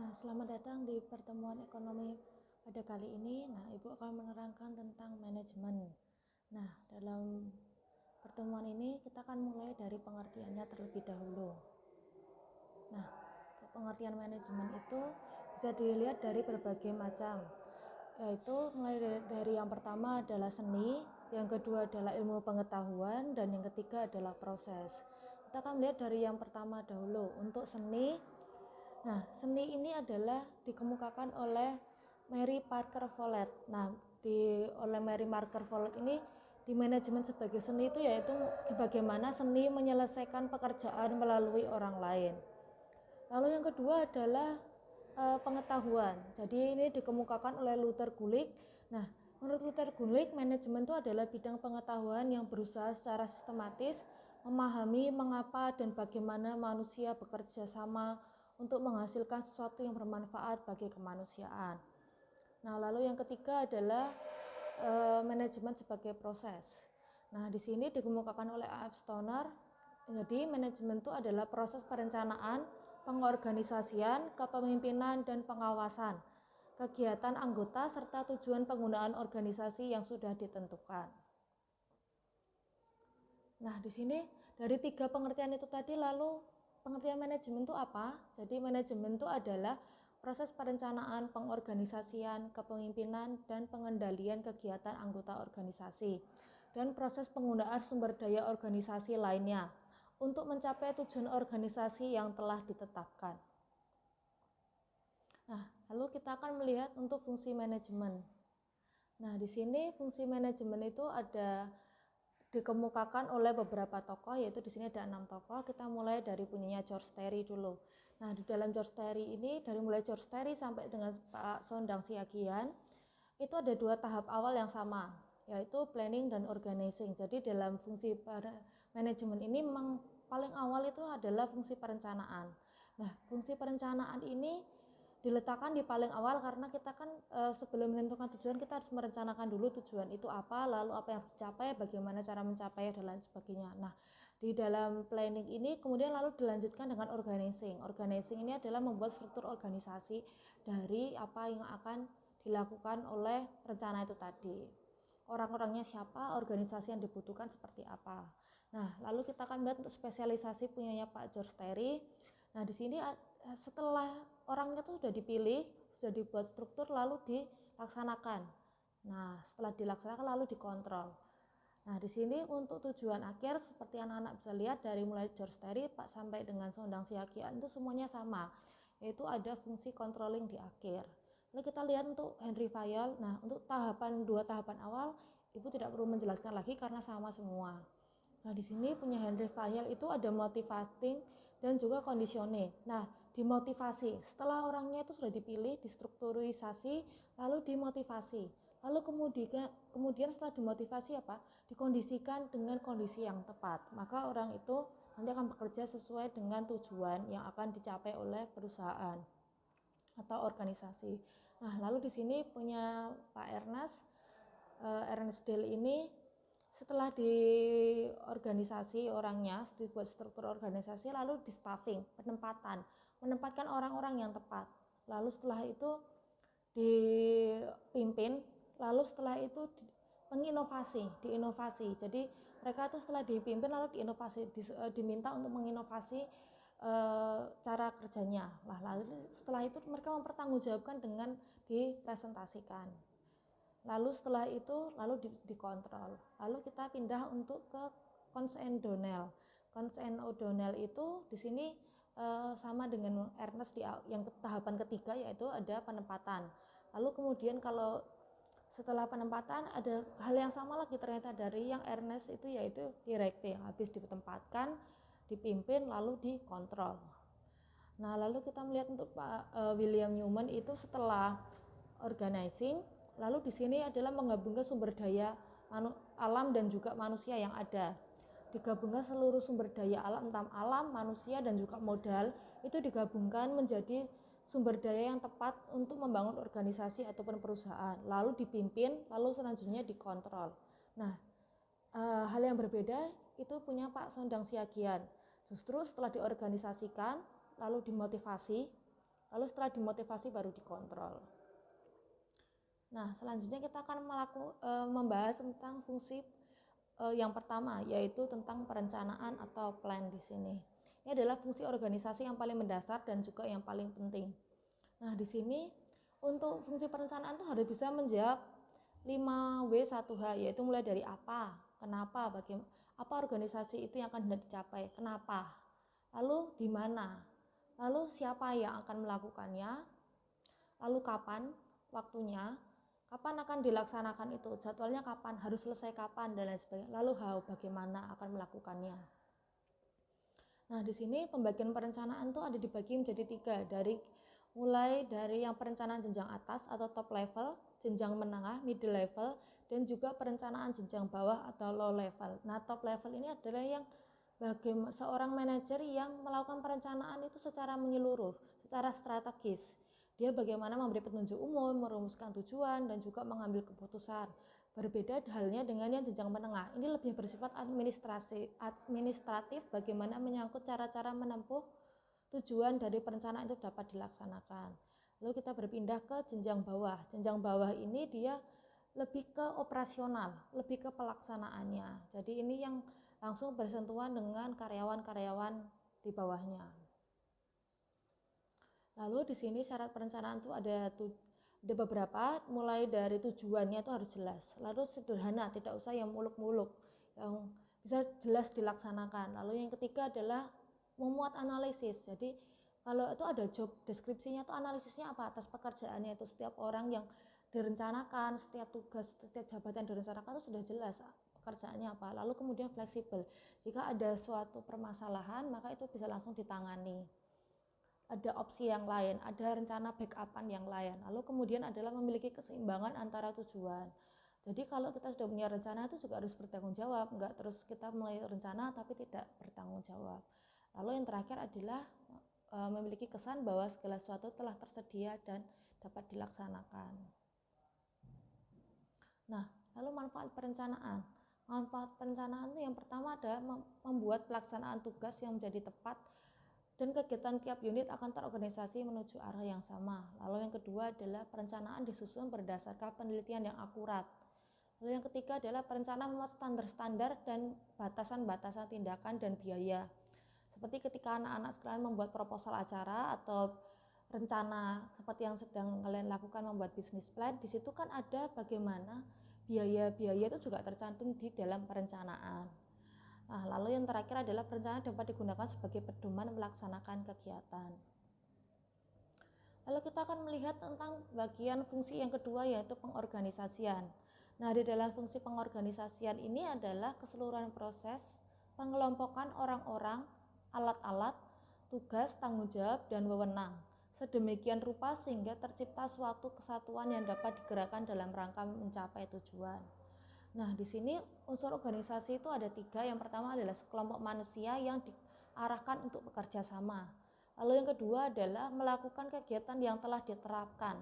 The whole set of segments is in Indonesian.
Nah, selamat datang di pertemuan ekonomi pada kali ini. Nah, Ibu akan menerangkan tentang manajemen. Nah, dalam pertemuan ini kita akan mulai dari pengertiannya terlebih dahulu. Nah, pengertian manajemen itu bisa dilihat dari berbagai macam, yaitu mulai dari yang pertama adalah seni, yang kedua adalah ilmu pengetahuan, dan yang ketiga adalah proses. Kita akan melihat dari yang pertama dahulu. Untuk seni, nah, seni ini adalah dikemukakan oleh Mary Parker Follett. Nah, oleh Mary Parker Follett ini di manajemen sebagai seni itu yaitu bagaimana seni menyelesaikan pekerjaan melalui orang lain. Lalu yang kedua adalah pengetahuan. Jadi ini dikemukakan oleh Luther Gulick. Nah, menurut Luther Gulick, manajemen itu adalah bidang pengetahuan yang berusaha secara sistematis memahami mengapa dan bagaimana manusia bekerja sama untuk menghasilkan sesuatu yang bermanfaat bagi kemanusiaan. Nah, lalu yang ketiga adalah manajemen sebagai proses. Nah, di sini dikemukakan oleh A.F. Stoner. Jadi, manajemen itu adalah proses perencanaan, pengorganisasian, kepemimpinan, dan pengawasan kegiatan anggota serta tujuan penggunaan organisasi yang sudah ditentukan. Nah, di sini dari tiga pengertian itu tadi, lalu pengertian manajemen itu apa? Jadi manajemen itu adalah proses perencanaan, pengorganisasian, kepemimpinan, dan pengendalian kegiatan anggota organisasi, dan proses penggunaan sumber daya organisasi lainnya untuk mencapai tujuan organisasi yang telah ditetapkan. Nah, lalu kita akan melihat untuk fungsi manajemen. Nah, di sini fungsi manajemen itu dikemukakan oleh beberapa tokoh, yaitu di sini ada 6 tokoh. Kita mulai dari punyanya George Terry dulu. Nah, di dalam George Terry ini, dari mulai George Terry sampai dengan Pak Sondang Siagian, itu ada 2 tahap awal yang sama, yaitu planning dan organizing. Jadi dalam fungsi manajemen ini memang paling awal itu adalah fungsi perencanaan. Nah, fungsi perencanaan ini diletakkan di paling awal karena kita kan sebelum menentukan tujuan kita harus merencanakan dulu tujuan itu apa, lalu apa yang dicapai, bagaimana cara mencapai dan lain sebagainya. Nah, di dalam planning ini kemudian lalu dilanjutkan dengan organizing. Organizing ini adalah membuat struktur organisasi dari apa yang akan dilakukan oleh rencana itu tadi. Orang-orangnya siapa, organisasi yang dibutuhkan seperti apa. Nah, lalu kita akan lihat untuk spesialisasi punyanya Pak George Terry. Nah, di sini setelah orangnya itu sudah dipilih, sudah dibuat struktur, lalu dilaksanakan. Nah, setelah dilaksanakan lalu dikontrol. Nah, di sini untuk tujuan akhir seperti anak-anak bisa lihat dari mulai George Terry Pak sampai dengan Sondang Siagian itu semuanya sama, yaitu ada fungsi controlling di akhir. Lalu kita lihat untuk Henry Fayol. Nah, untuk dua tahapan awal Ibu tidak perlu menjelaskan lagi karena sama semua. Nah, di sini punya Henry Fayol itu ada motivating dan juga conditioning. Nah, dimotivasi setelah orangnya itu sudah dipilih, distrukturisasi, lalu dimotivasi. Lalu kemudian setelah dimotivasi apa? Dikondisikan dengan kondisi yang tepat. Maka orang itu nanti akan bekerja sesuai dengan tujuan yang akan dicapai oleh perusahaan atau organisasi. Nah, lalu di sini punya Pak Ernest Dale ini setelah di organisasi orangnya, dibuat struktur organisasi, lalu di staffing, menempatkan orang-orang yang tepat. Lalu setelah itu dipimpin, lalu setelah itu diinovasi. Jadi mereka itu setelah dipimpin lalu diminta untuk menginovasi cara kerjanya. Lalu setelah itu mereka mempertanggungjawabkan dengan dipresentasikan. Lalu setelah itu lalu dikontrol. Lalu kita pindah untuk ke Cons and Donnell. Cons and O'Donnell itu di sini sama dengan Ernest yang tahapan ketiga, yaitu ada penempatan. Lalu kemudian kalau setelah penempatan ada hal yang sama lagi ternyata dari yang Ernest itu, yaitu directing. Habis ditempatkan, dipimpin, lalu dikontrol. Nah, lalu kita melihat untuk Pak William Newman itu setelah organizing, lalu di sini adalah menggabungkan sumber daya alam dan juga manusia yang ada. Digabungkan seluruh sumber daya alam, entah alam, manusia, dan juga modal, itu digabungkan menjadi sumber daya yang tepat untuk membangun organisasi ataupun perusahaan. Lalu dipimpin, lalu selanjutnya dikontrol. Nah, hal yang berbeda itu punya Pak Sondang Siagian. Justru setelah diorganisasikan, lalu dimotivasi, Lalu setelah dimotivasi baru dikontrol. Nah, selanjutnya kita akan membahas tentang fungsi yang pertama, yaitu tentang perencanaan atau plan di sini. Ini adalah fungsi organisasi yang paling mendasar dan juga yang paling penting. Nah, di sini untuk fungsi perencanaan itu harus bisa menjawab 5W1H, yaitu mulai dari apa, kenapa, bagaimana, apa organisasi itu yang akan hendak dicapai, kenapa, lalu di mana, lalu siapa yang akan melakukannya, lalu kapan waktunya, kapan akan dilaksanakan itu, jadwalnya kapan, harus selesai kapan, dan lain sebagainya, lalu bagaimana akan melakukannya. Nah, di sini pembagian perencanaan itu ada dibagi menjadi 3, mulai dari yang perencanaan jenjang atas atau top level, jenjang menengah, middle level, dan juga perencanaan jenjang bawah atau low level. Nah, top level ini adalah yang seorang manajer yang melakukan perencanaan itu secara menyeluruh, secara strategis. Dia bagaimana memberi petunjuk umum, merumuskan tujuan, dan juga mengambil keputusan. Berbeda halnya dengan yang jenjang menengah. Ini lebih bersifat administratif, bagaimana menyangkut cara-cara menempuh tujuan dari perencanaan itu dapat dilaksanakan. Lalu kita berpindah ke jenjang bawah. Jenjang bawah ini dia lebih ke operasional, lebih ke pelaksanaannya. Jadi ini yang langsung bersentuhan dengan karyawan-karyawan di bawahnya. Lalu di sini syarat perencanaan itu ada beberapa, mulai dari tujuannya itu harus jelas. Lalu sederhana, tidak usah yang muluk-muluk, yang bisa jelas dilaksanakan. Lalu yang ketiga adalah memuat analisis. Jadi kalau itu ada job deskripsinya, itu analisisnya apa atas pekerjaannya itu, setiap orang yang direncanakan, setiap tugas, setiap jabatan direncanakan itu sudah jelas pekerjaannya apa. Lalu kemudian fleksibel, jika ada suatu permasalahan maka itu bisa langsung ditangani. Ada opsi yang lain, ada rencana backupan yang lain. Lalu kemudian adalah memiliki keseimbangan antara tujuan. Jadi kalau kita sudah punya rencana itu juga harus bertanggung jawab, enggak terus kita mulai rencana tapi tidak bertanggung jawab. Lalu yang terakhir adalah memiliki kesan bahwa segala sesuatu telah tersedia dan dapat dilaksanakan. Nah, lalu manfaat perencanaan. Manfaat perencanaan itu yang pertama adalah membuat pelaksanaan tugas yang menjadi tepat dan kegiatan tiap unit akan terorganisasi menuju arah yang sama. Lalu yang kedua adalah perencanaan disusun berdasarkan penelitian yang akurat. Lalu yang ketiga adalah perencanaan memuat standar-standar dan batasan-batasan tindakan dan biaya. Seperti ketika anak-anak sekalian membuat proposal acara atau rencana seperti yang sedang kalian lakukan, membuat bisnis plan, di situ kan ada bagaimana biaya-biaya itu juga tercantum di dalam perencanaan. Nah, lalu yang terakhir adalah perencanaan dapat digunakan sebagai pedoman melaksanakan kegiatan. Lalu kita akan melihat tentang bagian fungsi yang kedua, yaitu pengorganisasian. Nah, di dalam fungsi pengorganisasian ini adalah keseluruhan proses pengelompokan orang-orang, alat-alat, tugas, tanggung jawab, dan wewenang. Sedemikian rupa sehingga tercipta suatu kesatuan yang dapat digerakkan dalam rangka mencapai tujuan. Nah, di sini unsur organisasi itu ada 3. Yang pertama adalah sekelompok manusia yang diarahkan untuk bekerja sama. Lalu yang kedua adalah melakukan kegiatan yang telah diterapkan.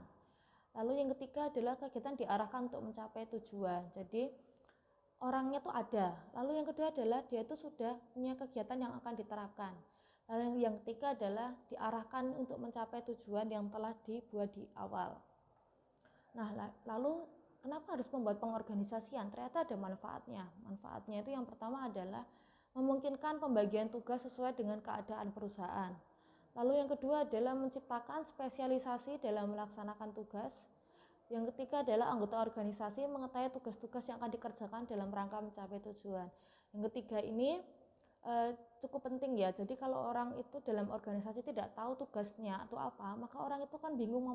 Lalu yang ketiga adalah kegiatan diarahkan untuk mencapai tujuan. Jadi orangnya itu ada. Lalu yang kedua adalah dia itu sudah punya kegiatan yang akan diterapkan. Lalu yang ketiga adalah diarahkan untuk mencapai tujuan yang telah dibuat di awal. Nah, lalu kenapa harus membuat pengorganisasian? Ternyata ada manfaatnya. Manfaatnya itu yang pertama adalah memungkinkan pembagian tugas sesuai dengan keadaan perusahaan. Lalu yang kedua adalah menciptakan spesialisasi dalam melaksanakan tugas. Yang ketiga adalah anggota organisasi mengetahui tugas-tugas yang akan dikerjakan dalam rangka mencapai tujuan. Yang ketiga ini cukup penting ya. Jadi kalau orang itu dalam organisasi tidak tahu tugasnya atau apa, maka orang itu kan bingung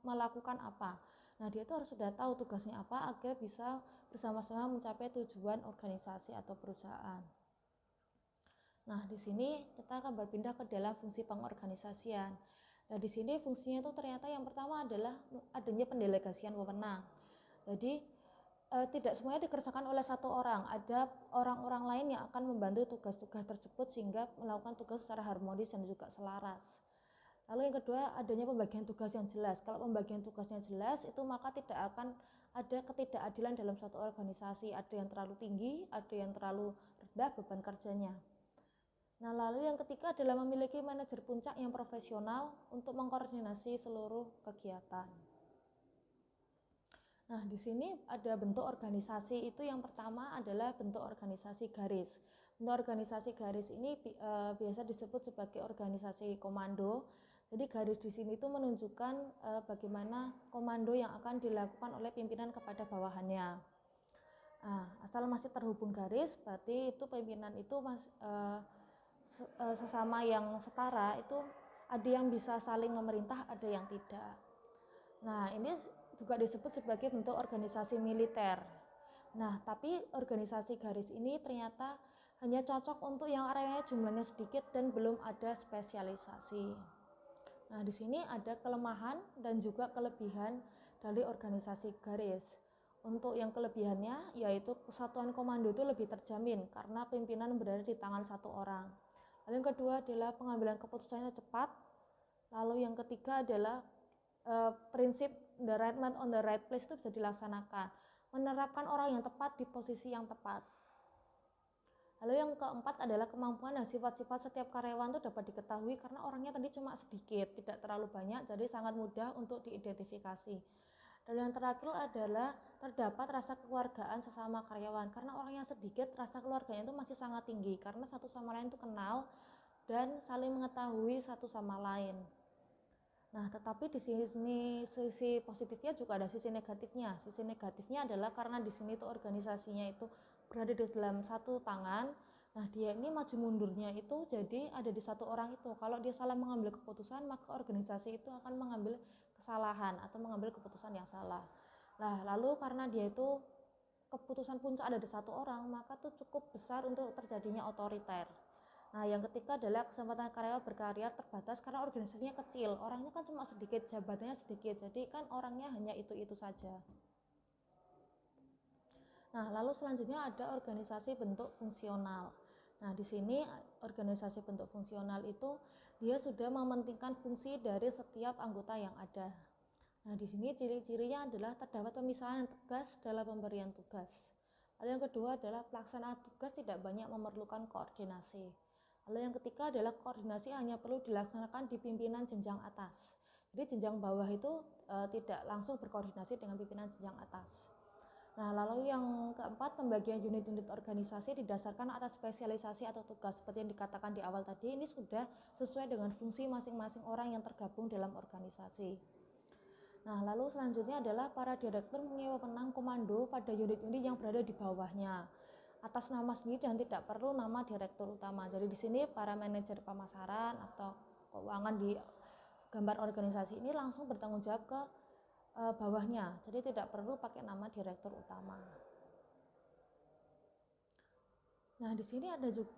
melakukan apa. Nah, dia itu harus sudah tahu tugasnya apa agar bisa bersama-sama mencapai tujuan organisasi atau perusahaan. Nah, di sini kita akan berpindah ke dalam fungsi pengorganisasian. Nah, di sini fungsinya itu ternyata yang pertama adalah adanya pendelegasian wewenang. Jadi tidak semuanya dikerjakan oleh satu orang, ada orang-orang lain yang akan membantu tugas-tugas tersebut sehingga melakukan tugas secara harmonis dan juga selaras. Lalu yang kedua adanya pembagian tugas yang jelas. Kalau pembagian tugasnya jelas itu maka tidak akan ada ketidakadilan dalam suatu organisasi, ada yang terlalu tinggi, ada yang terlalu rendah beban kerjanya. Nah, lalu yang ketiga adalah memiliki manajer puncak yang profesional untuk mengkoordinasi seluruh kegiatan. Nah, di sini ada bentuk organisasi. Itu yang pertama adalah bentuk organisasi garis. Bentuk organisasi garis ini biasa disebut sebagai organisasi komando. Jadi garis di sini itu menunjukkan bagaimana komando yang akan dilakukan oleh pimpinan kepada bawahannya. Nah, asal masih terhubung garis, berarti itu pimpinan itu sesama yang setara itu ada yang bisa saling memerintah, ada yang tidak. Nah, ini juga disebut sebagai bentuk organisasi militer. Nah, tapi organisasi garis ini ternyata hanya cocok untuk yang areanya jumlahnya sedikit dan belum ada spesialisasi. Nah, di sini ada kelemahan dan juga kelebihan dari organisasi garis. Untuk yang kelebihannya yaitu kesatuan komando itu lebih terjamin karena pimpinan berada di tangan satu orang. Lalu yang kedua adalah pengambilan keputusannya cepat. Lalu yang ketiga adalah prinsip the right man on the right place itu bisa dilaksanakan, menerapkan orang yang tepat di posisi yang tepat. Lalu yang keempat adalah kemampuan dan sifat-sifat setiap karyawan itu dapat diketahui karena orangnya tadi cuma sedikit, tidak terlalu banyak, jadi sangat mudah untuk diidentifikasi. Dan yang terakhir adalah terdapat rasa kekeluargaan sesama karyawan, karena orangnya sedikit, rasa keluarganya itu masih sangat tinggi karena satu sama lain itu kenal dan saling mengetahui satu sama lain. Nah, tetapi di sini sisi positifnya juga ada sisi negatifnya. Sisi negatifnya adalah karena di sini tuh organisasinya itu berada di dalam satu tangan. Nah, dia ini maju mundurnya itu jadi ada di satu orang itu. Kalau dia salah mengambil keputusan, maka organisasi itu akan mengambil kesalahan atau mengambil keputusan yang salah. Nah, lalu karena dia itu keputusan puncak ada di satu orang, maka tuh cukup besar untuk terjadinya otoriter. Nah, yang ketiga adalah kesempatan karyawan berkarya terbatas karena organisasinya kecil. Orangnya kan cuma sedikit, jabatannya sedikit. Jadi kan orangnya hanya itu-itu saja. Nah, lalu selanjutnya ada organisasi bentuk fungsional. Nah, di sini organisasi bentuk fungsional itu dia sudah mementingkan fungsi dari setiap anggota yang ada. Nah, di sini ciri-cirinya adalah terdapat pemisahan tugas dalam pemberian tugas. Lalu yang kedua adalah pelaksanaan tugas tidak banyak memerlukan koordinasi. Lalu yang ketiga adalah koordinasi hanya perlu dilaksanakan di pimpinan jenjang atas. Jadi jenjang bawah itu tidak langsung berkoordinasi dengan pimpinan jenjang atas. Nah, lalu yang keempat, pembagian unit-unit organisasi didasarkan atas spesialisasi atau tugas. Seperti yang dikatakan di awal tadi, ini sudah sesuai dengan fungsi masing-masing orang yang tergabung dalam organisasi. Nah, lalu selanjutnya adalah para direktur menyewa wewenang komando pada unit-unit yang berada di bawahnya atas nama sendiri dan tidak perlu nama direktur utama. Jadi di sini para manajer pemasaran atau keuangan di gambar organisasi ini langsung bertanggung jawab ke bawahnya. Jadi tidak perlu pakai nama direktur utama. Nah, di sini ada juga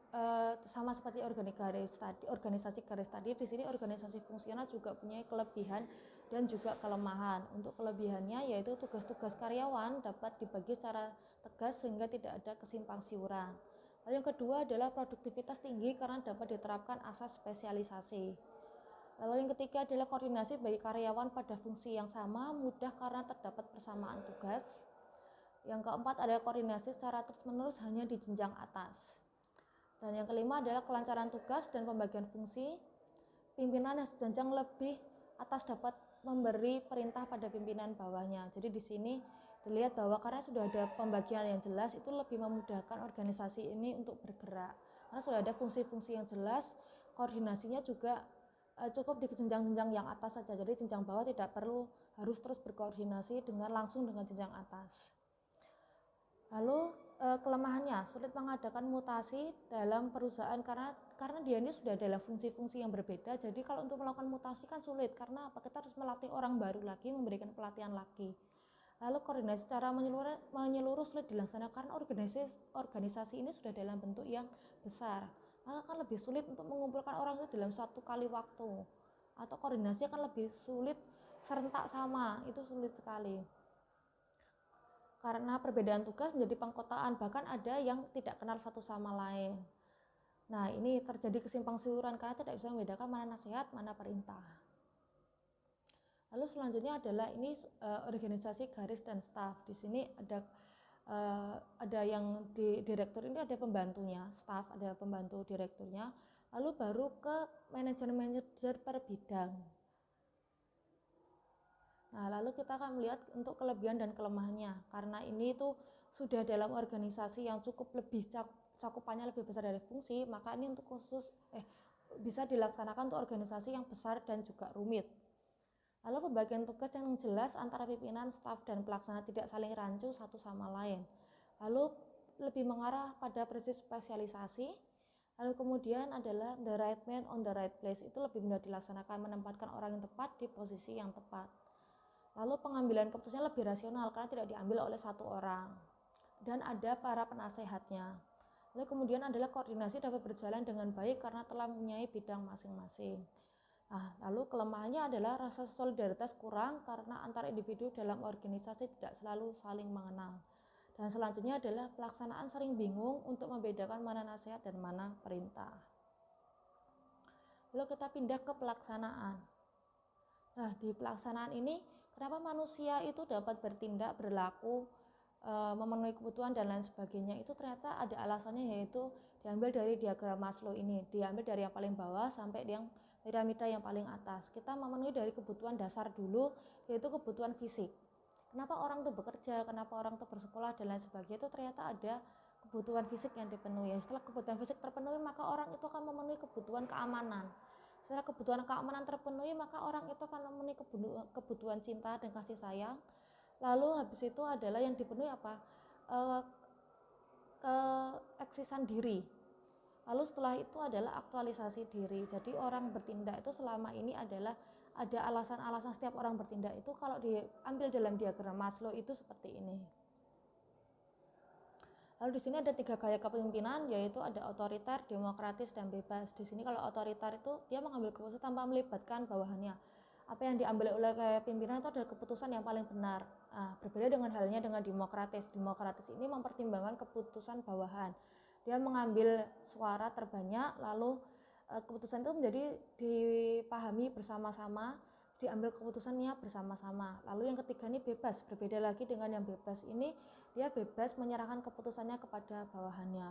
sama seperti organisasi garis tadi, di sini organisasi fungsional juga punya kelebihan dan juga kelemahan. Untuk kelebihannya yaitu tugas-tugas karyawan dapat dibagi secara tegas sehingga tidak ada kesimpang siuran. Lalu yang kedua adalah produktivitas tinggi karena dapat diterapkan asas spesialisasi. Lalu yang ketiga adalah koordinasi bagi karyawan pada fungsi yang sama, mudah karena terdapat persamaan tugas. Yang keempat adalah koordinasi secara terus-menerus hanya di jenjang atas. Dan yang kelima adalah kelancaran tugas dan pembagian fungsi. Pimpinan yang sejenjang lebih atas dapat memberi perintah pada pimpinan bawahnya. Jadi di sini dilihat bahwa karena sudah ada pembagian yang jelas, itu lebih memudahkan organisasi ini untuk bergerak. Karena sudah ada fungsi-fungsi yang jelas, koordinasinya juga cukup di jenjang-jenjang yang atas saja. Jadi jenjang bawah tidak perlu harus terus berkoordinasi langsung dengan jenjang atas. Lalu kelemahannya sulit mengadakan mutasi dalam perusahaan karena dia ini sudah dalam fungsi-fungsi yang berbeda. Jadi kalau untuk melakukan mutasi kan sulit karena apa? Kita harus melatih orang baru lagi, memberikan pelatihan lagi. Lalu koordinasi secara menyeluruh sulit dilaksanakan karena organisasi ini sudah dalam bentuk yang besar. Maka kan lebih sulit untuk mengumpulkan orang itu dalam suatu kali waktu. Atau koordinasi akan lebih sulit serentak sama, itu sulit sekali. Karena perbedaan tugas menjadi pengkotaan, bahkan ada yang tidak kenal satu sama lain. Nah, ini terjadi kesimpang siuran karena tidak bisa membedakan mana nasihat, mana perintah. Lalu selanjutnya adalah ini organisasi garis dan staf. Di sini ada ada yang di direktur ini ada pembantunya, staff, ada pembantu direkturnya, lalu baru ke manajer per bidang. Nah, lalu kita akan melihat untuk kelebihan dan kelemahannya. Karena ini itu sudah dalam organisasi yang cukup lebih cakupannya lebih besar dari fungsi, maka ini untuk bisa dilaksanakan untuk organisasi yang besar dan juga rumit. Lalu pembagian tugas yang jelas antara pimpinan, staf, dan pelaksana tidak saling rancu satu sama lain. Lalu lebih mengarah pada prinsip spesialisasi. Lalu kemudian adalah the right man on the right place, itu lebih mudah dilaksanakan, menempatkan orang yang tepat di posisi yang tepat. Lalu pengambilan keputusan lebih rasional karena tidak diambil oleh satu orang. Dan ada para penasehatnya. Lalu kemudian adalah koordinasi dapat berjalan dengan baik karena telah mempunyai bidang masing-masing. Nah, lalu kelemahannya adalah rasa solidaritas kurang karena antar individu dalam organisasi tidak selalu saling mengenal. Dan selanjutnya adalah pelaksanaan sering bingung untuk membedakan mana nasihat dan mana perintah. Lalu kita pindah ke pelaksanaan. Nah, di pelaksanaan ini kenapa manusia itu dapat bertindak, berlaku, memenuhi kebutuhan dan lain sebagainya, itu ternyata ada alasannya, yaitu diambil dari diagram Maslow ini, diambil dari yang paling bawah sampai yang piramida yang paling atas. Kita memenuhi dari kebutuhan dasar dulu, yaitu kebutuhan fisik. Kenapa orang itu bekerja, kenapa orang itu bersekolah dan lain sebagainya, itu ternyata ada kebutuhan fisik yang dipenuhi. Setelah kebutuhan fisik terpenuhi, maka orang itu akan memenuhi kebutuhan keamanan. Setelah kebutuhan keamanan terpenuhi, maka orang itu akan memenuhi kebutuhan cinta dan kasih sayang. Lalu habis itu adalah yang dipenuhi apa? Keeksisan diri. Lalu setelah itu adalah aktualisasi diri. Jadi orang bertindak itu selama ini adalah ada alasan-alasan setiap orang bertindak itu kalau diambil dalam diagram Maslow itu seperti ini. Lalu di sini ada 3 gaya kepemimpinan, yaitu ada otoriter, demokratis, dan bebas. Di sini kalau otoriter itu dia mengambil keputusan tanpa melibatkan bawahannya. Apa yang diambil oleh pimpinan itu adalah keputusan yang paling benar. Nah, berbeda dengan halnya dengan demokratis. Demokratis ini mempertimbangkan keputusan bawahan. Dia mengambil suara terbanyak, lalu keputusan itu menjadi dipahami bersama-sama, diambil keputusannya bersama-sama. Lalu yang ketiga ini bebas, berbeda lagi dengan yang bebas ini, dia bebas menyerahkan keputusannya kepada bawahannya.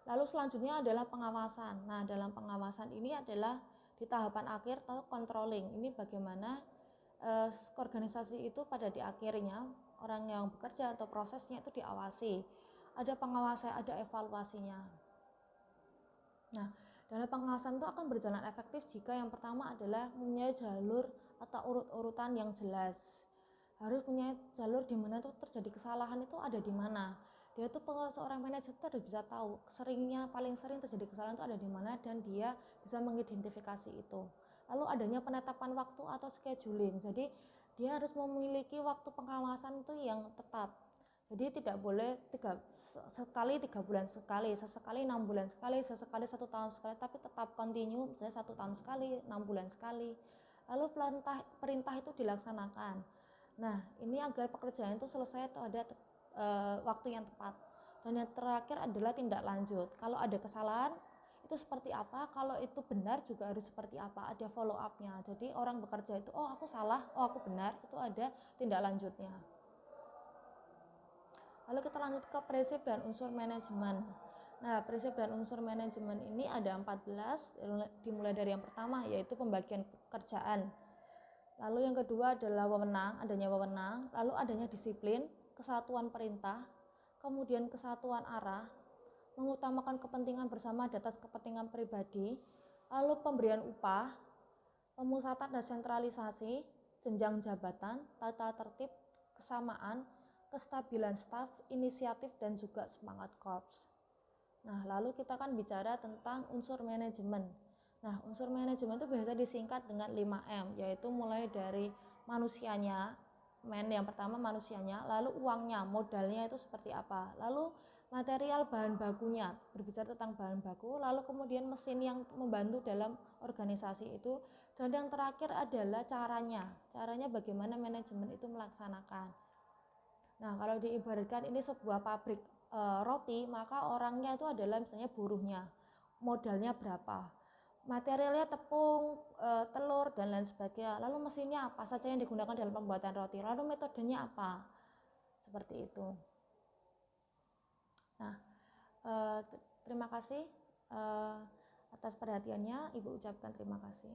Lalu selanjutnya adalah pengawasan. Nah, dalam pengawasan ini adalah di tahapan akhir atau controlling. Ini bagaimana organisasi itu pada di akhirnya orang yang bekerja atau prosesnya itu diawasi. Ada pengawasan, ada evaluasinya. Nah, dalam pengawasan itu akan berjalan efektif jika yang pertama adalah mempunyai jalur atau urut-urutan yang jelas. Harus punya jalur di mana tuh terjadi kesalahan itu ada di mana. Dia tuh seorang manajer tuh harus bisa tahu paling sering terjadi kesalahan itu ada di mana dan dia bisa mengidentifikasi itu. Lalu adanya penetapan waktu atau scheduling. Jadi dia harus memiliki waktu pengawasan itu yang tetap. Jadi tidak boleh sekali 3 bulan sekali, sesekali 6 bulan sekali, sesekali 1 tahun sekali, tapi tetap continue, misalnya 1 tahun sekali, 6 bulan sekali. Lalu perintah itu dilaksanakan. Nah, ini agar pekerjaan itu selesai pada waktu yang tepat. Dan yang terakhir adalah tindak lanjut. Kalau ada kesalahan itu seperti apa, kalau itu benar juga harus seperti apa, ada follow up-nya. Jadi orang bekerja itu, oh aku salah, oh aku benar, itu ada tindak lanjutnya. Lalu kita lanjut ke prinsip dan unsur manajemen. Nah, prinsip dan unsur manajemen ini ada 14, dimulai dari yang pertama yaitu pembagian pekerjaan. Lalu yang kedua adalah adanya wewenang, lalu adanya disiplin, kesatuan perintah, kemudian kesatuan arah, mengutamakan kepentingan bersama di atas kepentingan pribadi, lalu pemberian upah, pemusatan dan sentralisasi, jenjang jabatan, tata tertib, kesamaan, kestabilan staf, inisiatif, dan juga semangat korps. Nah, lalu kita akan bicara tentang unsur manajemen. Nah, unsur manajemen itu biasa disingkat dengan 5M, yaitu mulai dari manusianya, yang pertama manusianya, lalu uangnya, modalnya itu seperti apa, lalu material bahan bakunya, berbicara tentang bahan baku, lalu kemudian mesin yang membantu dalam organisasi itu, dan yang terakhir adalah caranya bagaimana manajemen itu melaksanakan. Nah, kalau diibaratkan ini sebuah pabrik roti, maka orangnya itu adalah misalnya buruhnya, modalnya berapa, materialnya tepung, telur, dan lain sebagainya. Lalu mesinnya apa saja yang digunakan dalam pembuatan roti, lalu metodenya apa. seperti itu. Nah, terima kasih atas perhatiannya, Ibu ucapkan terima kasih.